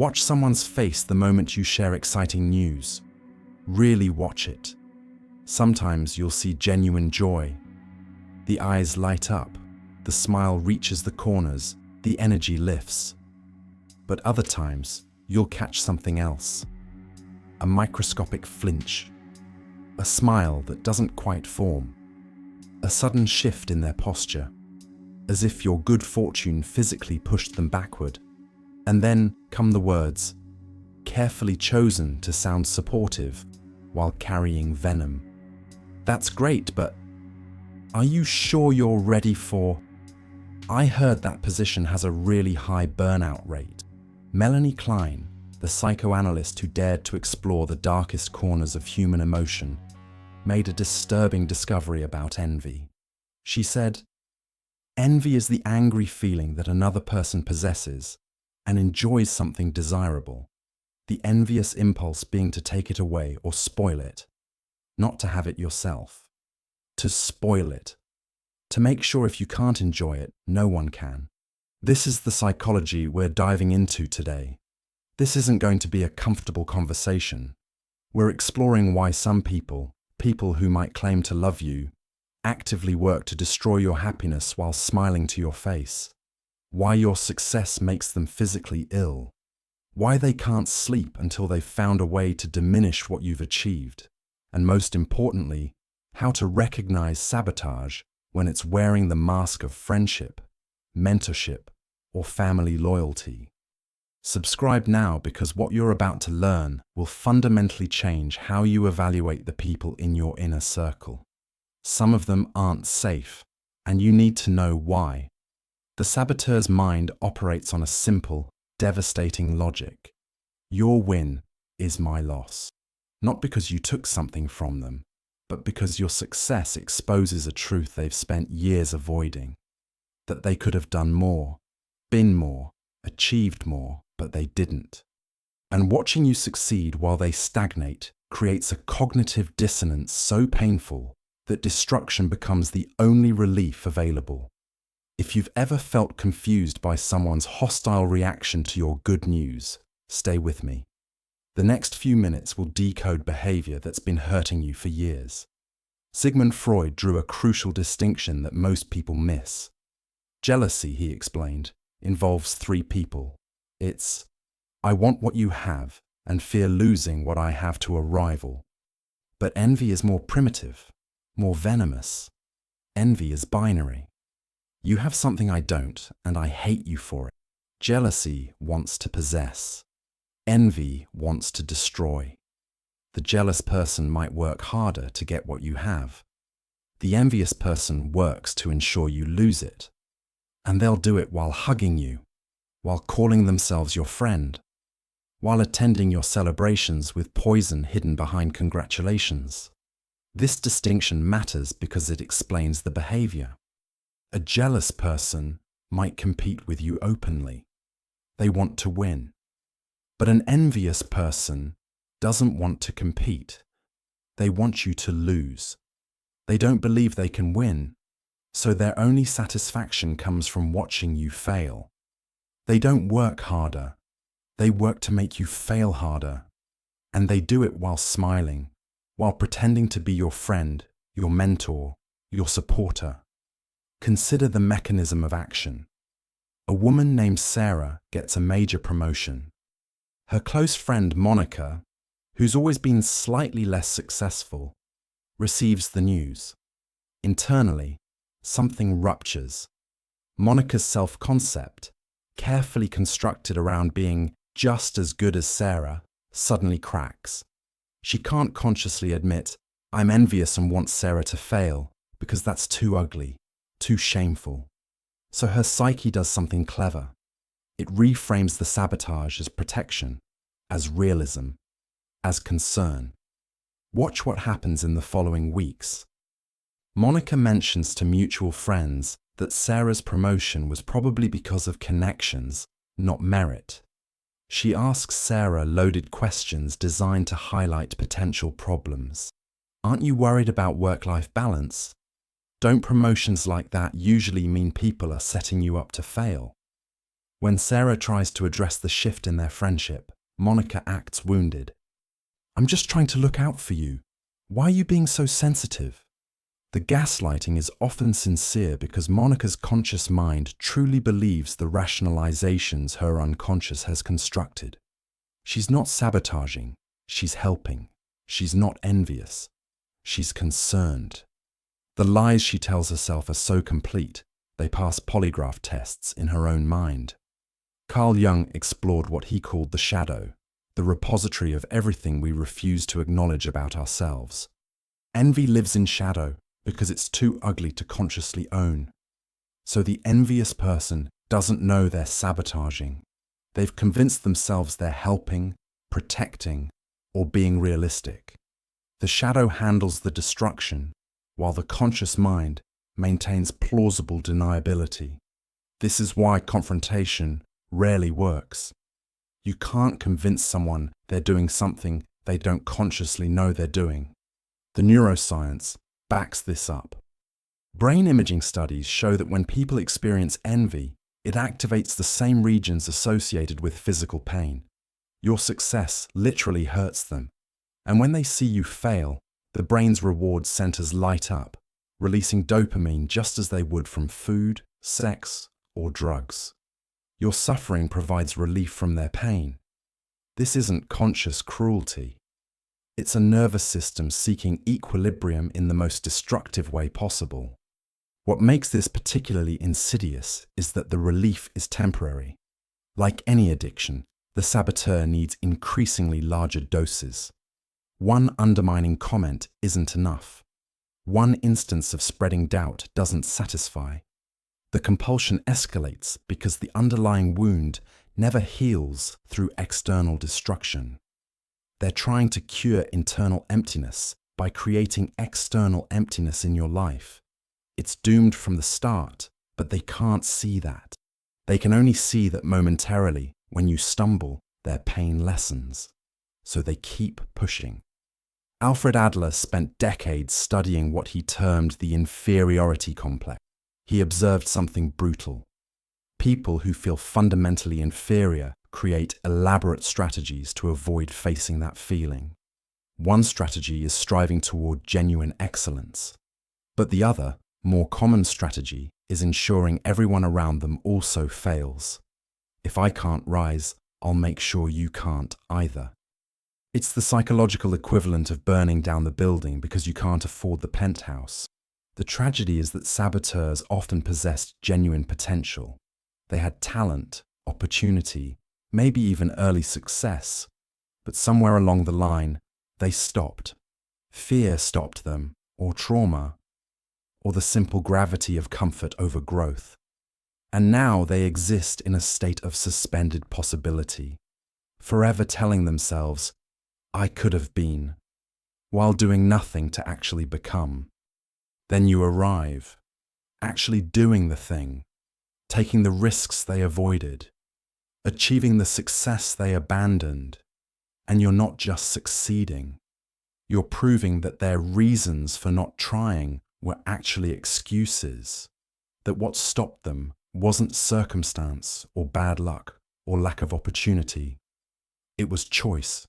Watch someone's face the moment you share exciting news. Really watch it. Sometimes you'll see genuine joy. The eyes light up, the smile reaches the corners, the energy lifts. But other times, you'll catch something else. A microscopic flinch. A smile that doesn't quite form. A sudden shift in their posture, as if your good fortune physically pushed them backward. And then come the words, carefully chosen to sound supportive while carrying venom. That's great, but are you sure you're ready for? I heard that position has a really high burnout rate. Melanie Klein, the psychoanalyst who dared to explore the darkest corners of human emotion, made a disturbing discovery about envy. She said, envy is the angry feeling that another person possesses and enjoys something desirable, the envious impulse being to take it away or spoil it, not to have it yourself, to spoil it, to make sure if you can't enjoy it, no one can. This is the psychology we're diving into today. This isn't going to be a comfortable conversation. We're exploring why some people who might claim to love you, actively work to destroy your happiness while smiling to your face. Why your success makes them physically ill. Why they can't sleep until they've found a way to diminish what you've achieved. And most importantly, how to recognize sabotage when it's wearing the mask of friendship, mentorship, or family loyalty. Subscribe now, because what you're about to learn will fundamentally change how you evaluate the people in your inner circle. Some of them aren't safe, and you need to know why. The saboteur's mind operates on a simple, devastating logic. Your win is my loss. Not because you took something from them, but because your success exposes a truth they've spent years avoiding. That they could have done more, been more, achieved more, but they didn't. And watching you succeed while they stagnate creates a cognitive dissonance so painful that destruction becomes the only relief available. If you've ever felt confused by someone's hostile reaction to your good news, stay with me. The next few minutes will decode behavior that's been hurting you for years. Sigmund Freud drew a crucial distinction that most people miss. Jealousy, he explained, involves three people. It's, I want what you have and fear losing what I have to a rival. But envy is more primitive, more venomous. Envy is binary. You have something I don't, and I hate you for it. Jealousy wants to possess. Envy wants to destroy. The jealous person might work harder to get what you have. The envious person works to ensure you lose it. And they'll do it while hugging you, while calling themselves your friend, while attending your celebrations with poison hidden behind congratulations. This distinction matters because it explains the behavior. A jealous person might compete with you openly. They want to win. But an envious person doesn't want to compete. They want you to lose. They don't believe they can win, so their only satisfaction comes from watching you fail. They don't work harder. They work to make you fail harder. And they do it while smiling, while pretending to be your friend, your mentor, your supporter. Consider the mechanism of action. A woman named Sarah gets a major promotion. Her close friend Monica, who's always been slightly less successful, receives the news. Internally, something ruptures. Monica's self-concept, carefully constructed around being just as good as Sarah, suddenly cracks. She can't consciously admit, I'm envious and want Sarah to fail, because that's too ugly, too shameful. So her psyche does something clever. It reframes the sabotage as protection, as realism, as concern. Watch what happens in the following weeks. Monica mentions to mutual friends that Sarah's promotion was probably because of connections, not merit. She asks Sarah loaded questions designed to highlight potential problems. Aren't you worried about work-life balance? Don't promotions like that usually mean people are setting you up to fail? When Sarah tries to address the shift in their friendship, Monica acts wounded. "I'm just trying to look out for you. Why are you being so sensitive?" The gaslighting is often sincere because Monica's conscious mind truly believes the rationalizations her unconscious has constructed. She's not sabotaging, she's helping. She's not envious, she's concerned. The lies she tells herself are so complete, they pass polygraph tests in her own mind. Carl Jung explored what he called the shadow, the repository of everything we refuse to acknowledge about ourselves. Envy lives in shadow because it's too ugly to consciously own. So the envious person doesn't know they're sabotaging. They've convinced themselves they're helping, protecting, or being realistic. The shadow handles the destruction, while the conscious mind maintains plausible deniability. This is why confrontation rarely works. You can't convince someone they're doing something they don't consciously know they're doing. The neuroscience backs this up. Brain imaging studies show that when people experience envy, it activates the same regions associated with physical pain. Your success literally hurts them. And when they see you fail, the brain's reward centers light up, releasing dopamine just as they would from food, sex, or drugs. Your suffering provides relief from their pain. This isn't conscious cruelty. It's a nervous system seeking equilibrium in the most destructive way possible. What makes this particularly insidious is that the relief is temporary. Like any addiction, the saboteur needs increasingly larger doses. One undermining comment isn't enough. One instance of spreading doubt doesn't satisfy. The compulsion escalates because the underlying wound never heals through external destruction. They're trying to cure internal emptiness by creating external emptiness in your life. It's doomed from the start, but they can't see that. They can only see that momentarily, when you stumble, their pain lessens. So they keep pushing. Alfred Adler spent decades studying what he termed the inferiority complex. He observed something brutal. People who feel fundamentally inferior create elaborate strategies to avoid facing that feeling. One strategy is striving toward genuine excellence, but the other, more common strategy is ensuring everyone around them also fails. If I can't rise, I'll make sure you can't either. It's the psychological equivalent of burning down the building because you can't afford the penthouse. The tragedy is that saboteurs often possessed genuine potential. They had talent, opportunity, maybe even early success, but somewhere along the line, they stopped. Fear stopped them, or trauma, or the simple gravity of comfort over growth. And now they exist in a state of suspended possibility, forever telling themselves, "I could have been," while doing nothing to actually become. Then you arrive, actually doing the thing, taking the risks they avoided, achieving the success they abandoned, and you're not just succeeding. You're proving that their reasons for not trying were actually excuses, that what stopped them wasn't circumstance or bad luck or lack of opportunity. It was choice.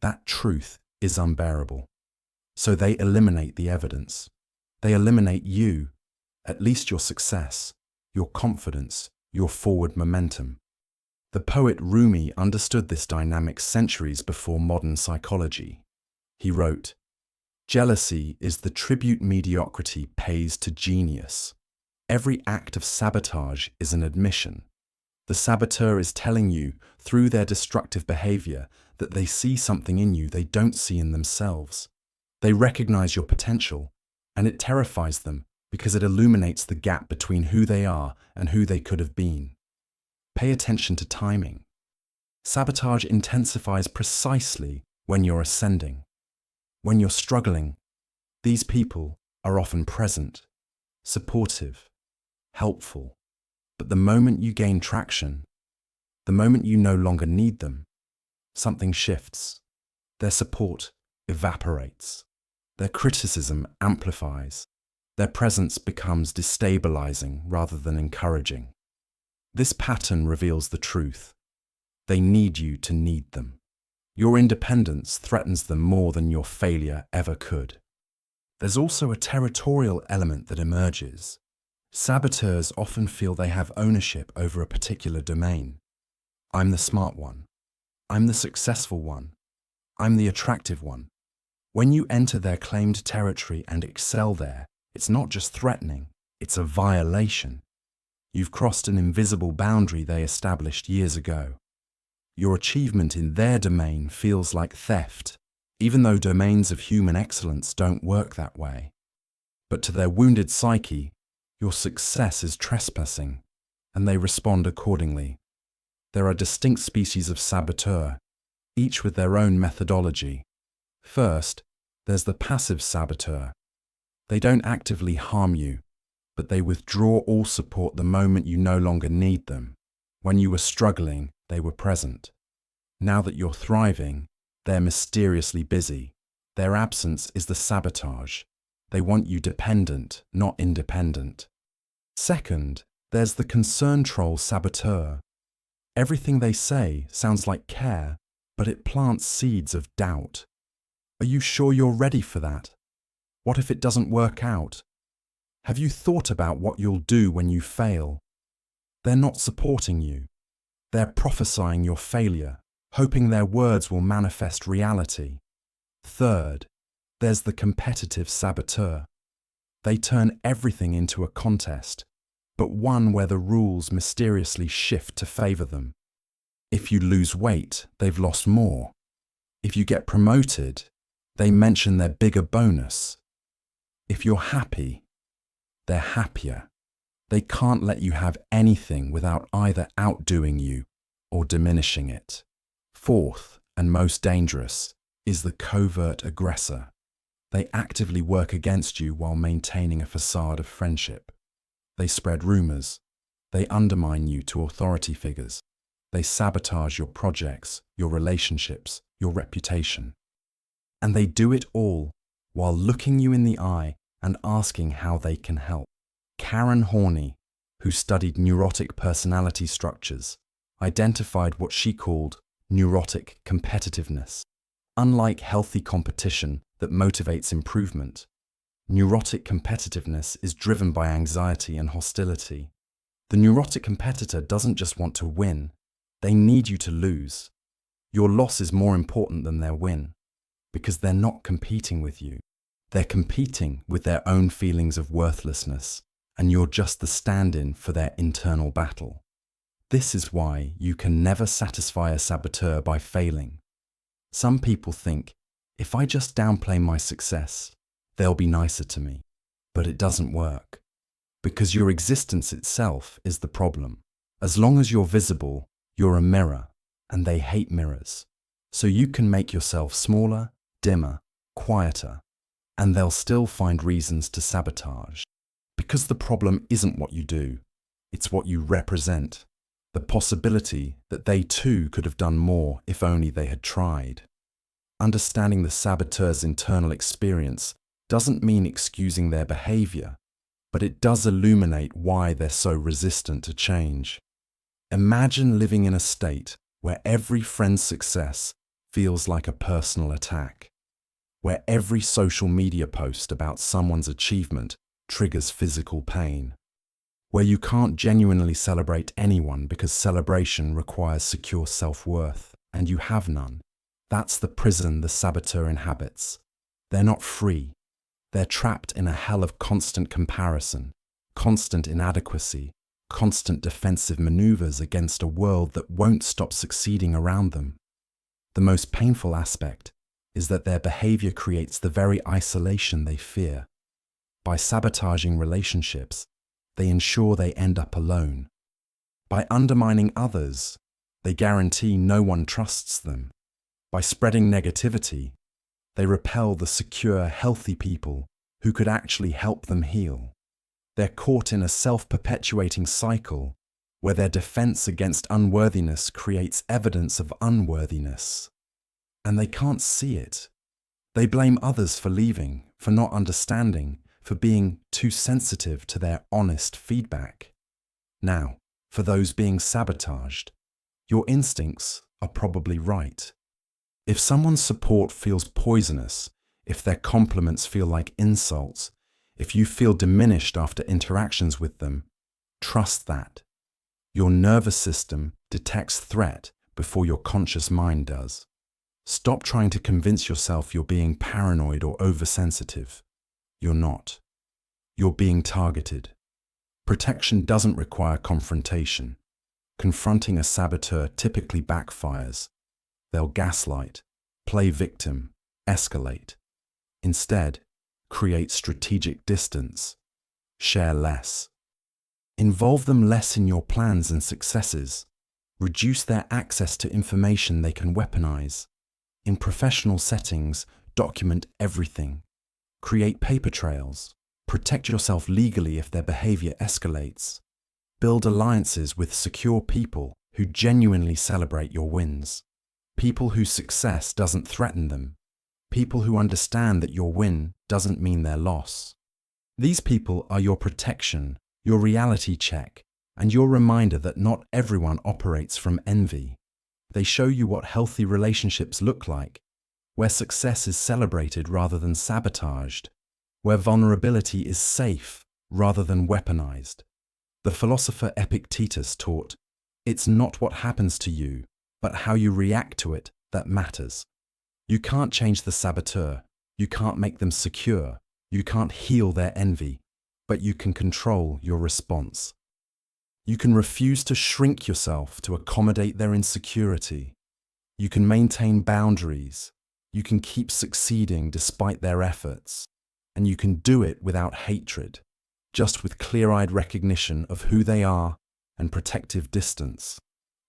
That truth is unbearable. So they eliminate the evidence. They eliminate you, at least your success, your confidence, your forward momentum. The poet Rumi understood this dynamic centuries before modern psychology. He wrote, "Jealousy is the tribute mediocrity pays to genius. Every act of sabotage is an admission. The saboteur is telling you, through their destructive behavior, that they see something in you they don't see in themselves. They recognize your potential, and it terrifies them because it illuminates the gap between who they are and who they could have been. Pay attention to timing. Sabotage intensifies precisely when you're ascending. When you're struggling, these people are often present, supportive, helpful. But the moment you gain traction, the moment you no longer need them, something shifts. Their support evaporates. Their criticism amplifies. Their presence becomes destabilizing rather than encouraging. This pattern reveals the truth. They need you to need them. Your independence threatens them more than your failure ever could. There's also a territorial element that emerges. Saboteurs often feel they have ownership over a particular domain. I'm the smart one. I'm the successful one. I'm the attractive one. When you enter their claimed territory and excel there, it's not just threatening, it's a violation. You've crossed an invisible boundary they established years ago. Your achievement in their domain feels like theft, even though domains of human excellence don't work that way. But to their wounded psyche, your success is trespassing, and they respond accordingly. There are distinct species of saboteur, each with their own methodology. First, there's the passive saboteur. They don't actively harm you, but they withdraw all support the moment you no longer need them. When you were struggling, they were present. Now that you're thriving, they're mysteriously busy. Their absence is the sabotage. They want you dependent, not independent. Second, there's the concern troll saboteur. Everything they say sounds like care, but it plants seeds of doubt. Are you sure you're ready for that? What if it doesn't work out? Have you thought about what you'll do when you fail? They're not supporting you. They're prophesying your failure, hoping their words will manifest reality. Third, there's the competitive saboteur. They turn everything into a contest, but one where the rules mysteriously shift to favor them. If you lose weight, they've lost more. If you get promoted, they mention their bigger bonus. If you're happy, they're happier. They can't let you have anything without either outdoing you or diminishing it. Fourth, and most dangerous, is the covert aggressor. They actively work against you while maintaining a facade of friendship. They spread rumors. They undermine you to authority figures. They sabotage your projects, your relationships, your reputation. And they do it all while looking you in the eye and asking how they can help. Karen Horney, who studied neurotic personality structures, identified what she called neurotic competitiveness. Unlike healthy competition that motivates improvement, neurotic competitiveness is driven by anxiety and hostility. The neurotic competitor doesn't just want to win, they need you to lose. Your loss is more important than their win, because they're not competing with you. They're competing with their own feelings of worthlessness, and you're just the stand-in for their internal battle. This is why you can never satisfy a saboteur by failing. Some people think, if I just downplay my success, they'll be nicer to me. But it doesn't work, because your existence itself is the problem. As long as you're visible, you're a mirror, and they hate mirrors. So you can make yourself smaller, dimmer, quieter, and they'll still find reasons to sabotage. Because the problem isn't what you do, it's what you represent. The possibility that they too could have done more if only they had tried. Understanding the saboteur's internal experience doesn't mean excusing their behavior, but it does illuminate why they're so resistant to change. Imagine living in a state where every friend's success feels like a personal attack, where every social media post about someone's achievement triggers physical pain, where you can't genuinely celebrate anyone because celebration requires secure self-worth, and you have none. That's the prison the saboteur inhabits. They're not free. They're trapped in a hell of constant comparison, constant inadequacy, constant defensive maneuvers against a world that won't stop succeeding around them. The most painful aspect is that their behavior creates the very isolation they fear. By sabotaging relationships, they ensure they end up alone. By undermining others, they guarantee no one trusts them. By spreading negativity, they repel the secure, healthy people who could actually help them heal. They're caught in a self-perpetuating cycle where their defense against unworthiness creates evidence of unworthiness. And they can't see it. They blame others for leaving, for not understanding, for being too sensitive to their honest feedback. Now, For those being sabotaged, your instincts are probably right. If someone's support feels poisonous, if their compliments feel like insults, if you feel diminished after interactions with them, trust that. Your nervous system detects threat before your conscious mind does. Stop trying to convince yourself you're being paranoid or oversensitive. You're not. You're being targeted. Protection doesn't require confrontation. Confronting a saboteur typically backfires. They'll gaslight, play victim, escalate. Instead, create strategic distance. Share less. Involve them less in your plans and successes. Reduce their access to information they can weaponize. In professional settings, document everything. Create paper trails. Protect yourself legally if their behavior escalates. Build alliances with secure people who genuinely celebrate your wins. People whose success doesn't threaten them. People who understand that your win doesn't mean their loss. These people are your protection, your reality check, and your reminder that not everyone operates from envy. They show you what healthy relationships look like, where success is celebrated rather than sabotaged, where vulnerability is safe rather than weaponized. The philosopher Epictetus taught, "It's not what happens to you, but how you react to it that matters." You can't change the saboteur, you can't make them secure, you can't heal their envy, but you can control your response. You can refuse to shrink yourself to accommodate their insecurity. You can maintain boundaries. You can keep succeeding despite their efforts. And you can do it without hatred, just with clear-eyed recognition of who they are and protective distance.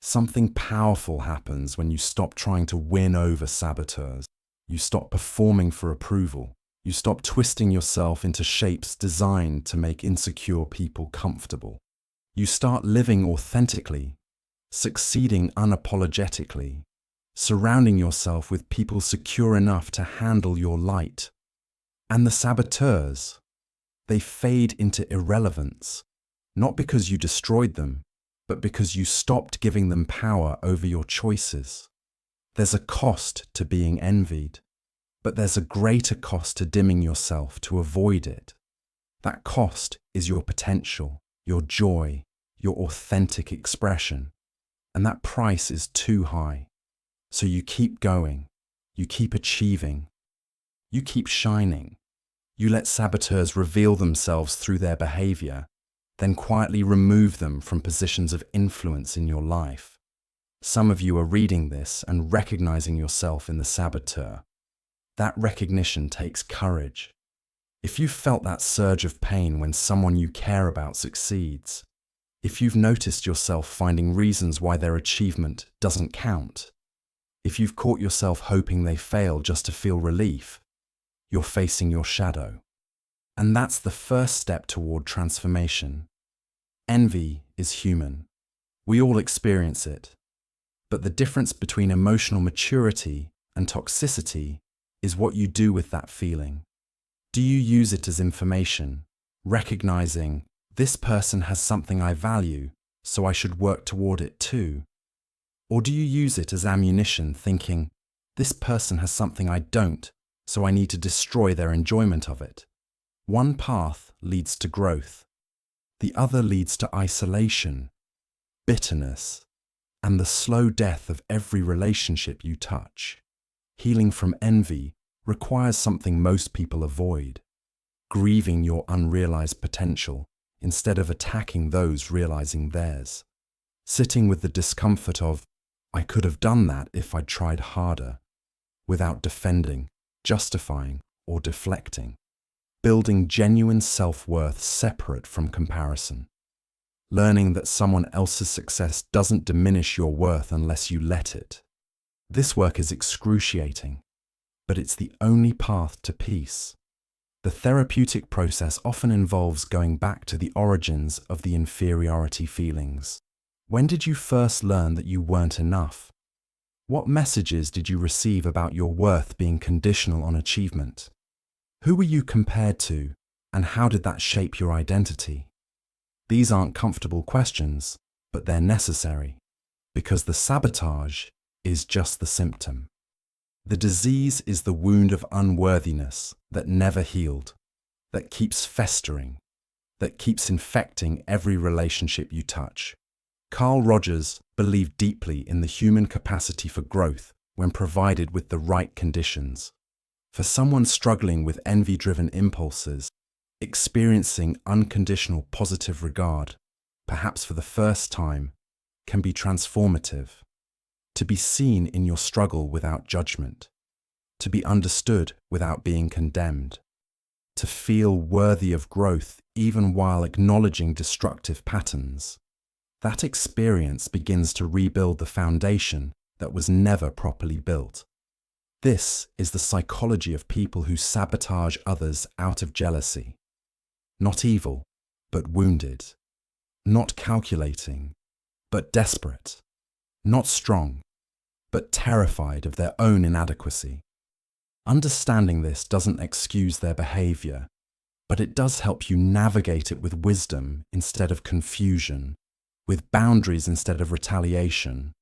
Something powerful happens when you stop trying to win over saboteurs. You stop performing for approval. You stop twisting yourself into shapes designed to make insecure people comfortable. You start living authentically, succeeding unapologetically, surrounding yourself with people secure enough to handle your light. And the saboteurs, they fade into irrelevance, not because you destroyed them, but because you stopped giving them power over your choices. There's a cost to being envied, but there's a greater cost to dimming yourself to avoid it. That cost is your potential, your joy, your authentic expression, and that price is too high. So you keep going, you keep achieving, you keep shining. You let saboteurs reveal themselves through their behavior, then quietly remove them from positions of influence in your life. Some of you are reading this and recognizing yourself in the saboteur. That recognition takes courage. If you've felt that surge of pain when someone you care about succeeds, if you've noticed yourself finding reasons why their achievement doesn't count, if you've caught yourself hoping they fail just to feel relief, you're facing your shadow. And that's the first step toward transformation. Envy is human. We all experience it. But the difference between emotional maturity and toxicity is what you do with that feeling. Do you use it as information, recognizing, this person has something I value, so I should work toward it too? Or do you use it as ammunition, thinking, this person has something I don't, so I need to destroy their enjoyment of it? One path leads to growth. The other leads to isolation, bitterness, and the slow death of every relationship you touch. Healing from envy requires something most people avoid: grieving your unrealized potential instead of attacking those realizing theirs. Sitting with the discomfort of, I could have done that if I'd tried harder, without defending, justifying, or deflecting. Building genuine self-worth separate from comparison. Learning that someone else's success doesn't diminish your worth unless you let it. This work is excruciating, but it's the only path to peace. The therapeutic process often involves going back to the origins of the inferiority feelings. When did you first learn that you weren't enough? What messages did you receive about your worth being conditional on achievement? Who were you compared to, and how did that shape your identity? These aren't comfortable questions, but they're necessary, because the sabotage is just the symptom. The disease is the wound of unworthiness that never healed, that keeps festering, that keeps infecting every relationship you touch. Carl Rogers believed deeply in the human capacity for growth when provided with the right conditions. For someone struggling with envy-driven impulses, experiencing unconditional positive regard, perhaps for the first time, can be transformative. To be seen in your struggle without judgment, to be understood without being condemned, to feel worthy of growth even while acknowledging destructive patterns. That experience begins to rebuild the foundation that was never properly built. This is the psychology of people who sabotage others out of jealousy. Not evil, but wounded. Not calculating, but desperate. Not strong, but terrified of their own inadequacy. Understanding this doesn't excuse their behavior, but it does help you navigate it with wisdom instead of confusion, with boundaries instead of retaliation,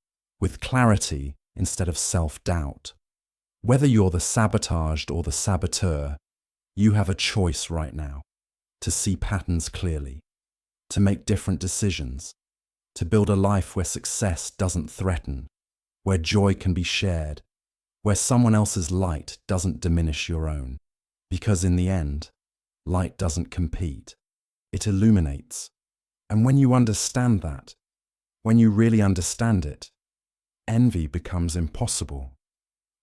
with clarity instead of self-doubt. Whether you're the sabotaged or the saboteur, you have a choice right now to see patterns clearly, to make different decisions, to build a life where success doesn't threaten, where joy can be shared, where someone else's light doesn't diminish your own. Because in the end, light doesn't compete, it illuminates. And when you understand that, when you really understand it, envy becomes impossible.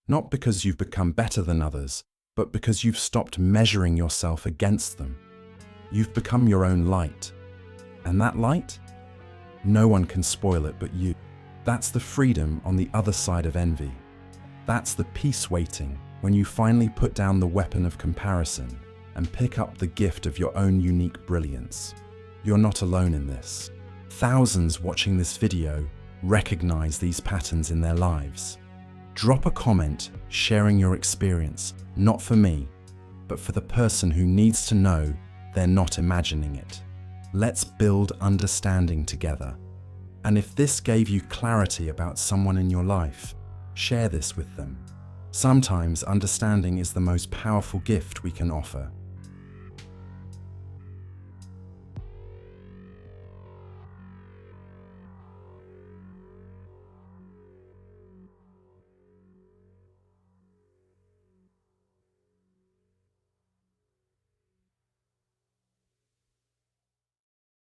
Not because you've become better than others, but because you've stopped measuring yourself against them. You've become your own light. And that light? No one can spoil it but you. That's the freedom on the other side of envy. That's the peace waiting when you finally put down the weapon of comparison and pick up the gift of your own unique brilliance. You're not alone in this. Thousands watching this video recognize these patterns in their lives. Drop a comment sharing your experience, not for me, but for the person who needs to know they're not imagining it. Let's build understanding together. And if this gave you clarity about someone in your life, share this with them. Sometimes understanding is the most powerful gift we can offer.